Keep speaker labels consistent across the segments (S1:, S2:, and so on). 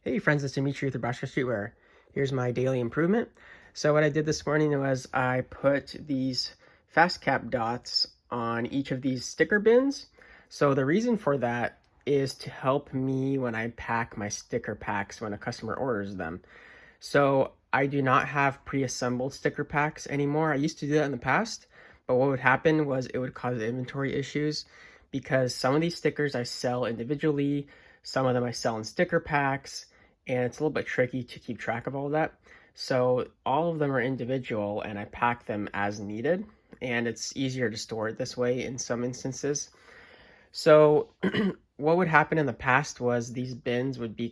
S1: Hey friends, it's Dimitri with Nebraska Streetwear. Here's my daily improvement. So what I did this morning was I put these Fastcap dots on each of these sticker bins. So the reason for that is to help me when I pack my sticker packs when a customer orders them. So I do not have pre-assembled sticker packs anymore. I used to do that in the past, but what would happen was it would cause inventory issues because some of these stickers I sell individually, some of them I sell in sticker packs, and it's a little bit tricky to keep track of all of that. So all of them are individual and I pack them as needed, and it's easier to store it this way in some instances. So what would happen in the past was these bins would be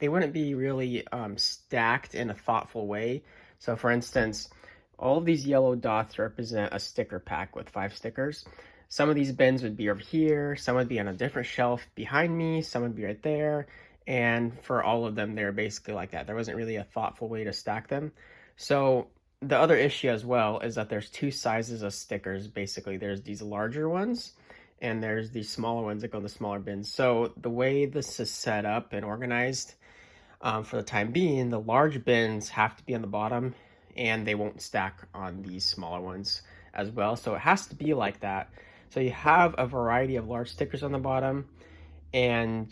S1: they wouldn't be really stacked in a thoughtful way. So for instance, all of these yellow dots represent a sticker pack with 5 stickers. Some of these bins would be over here, some would be on a different shelf behind me, some would be right there. And for all of them, they're basically like that. There wasn't really a thoughtful way to stack them. So the other issue as well is that there's 2 sizes of stickers. Basically, there's these larger ones and there's these smaller ones that go in the smaller bins. So the way this is set up and organized, for the time being, the large bins have to be on the bottom and they won't stack on these smaller ones as well. So it has to be like that. So you have a variety of large stickers on the bottom and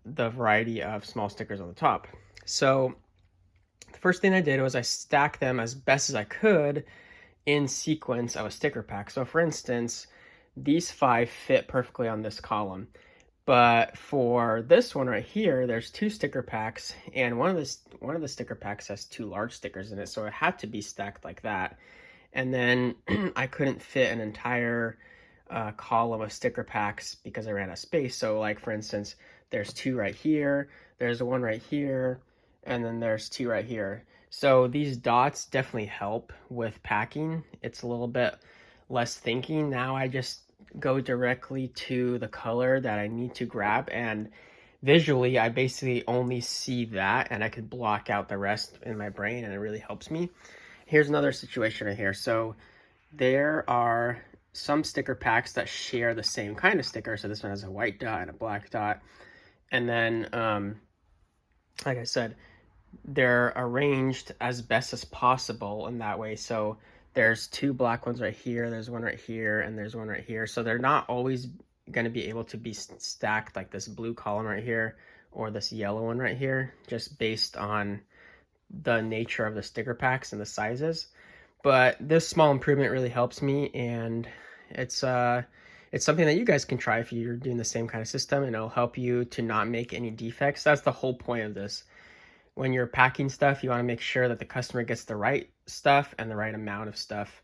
S1: the variety of small stickers on the top. So the first thing I did was I stacked them as best as I could in sequence of a sticker pack. So for instance, these 5 fit perfectly on this column. But for this one right here, there's 2 sticker packs, and one of the sticker packs has 2 large stickers in it, so it had to be stacked like that. And then I couldn't fit an entire column of sticker packs because I ran out of space. So like for instance, there's 2 right here, there's one right here, and then there's 2 right here. So these dots definitely help with packing. It's a little bit less thinking. Now I just go directly to the color that I need to grab, and visually I basically only see that and I could block out the rest in my brain, and it really helps me. Here's another situation right here. So there are some sticker packs that share the same kind of sticker. So this one has a white dot and a black dot. And then, like I said, they're arranged as best as possible in that way. So there's 2 black ones right here, there's one right here, and there's one right here. So they're not always going to be able to be stacked like this blue column right here or this yellow one right here, just based on the nature of the sticker packs and the sizes. But this small improvement really helps me, and it's something that you guys can try if you're doing the same kind of system, and it'll help you to not make any defects. That's the whole point of this. When you're packing stuff, you want to make sure that the customer gets the right stuff and the right amount of stuff.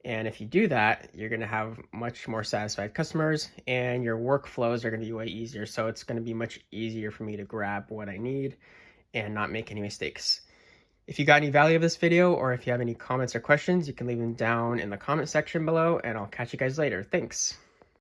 S1: And if you do that, you're going to have much more satisfied customers, and your workflows are going to be way easier. So it's going to be much easier for me to grab what I need and not make any mistakes. If you got any value of this video, or if you have any comments or questions, you can leave them down in the comment section below, and I'll catch you guys later. Thanks.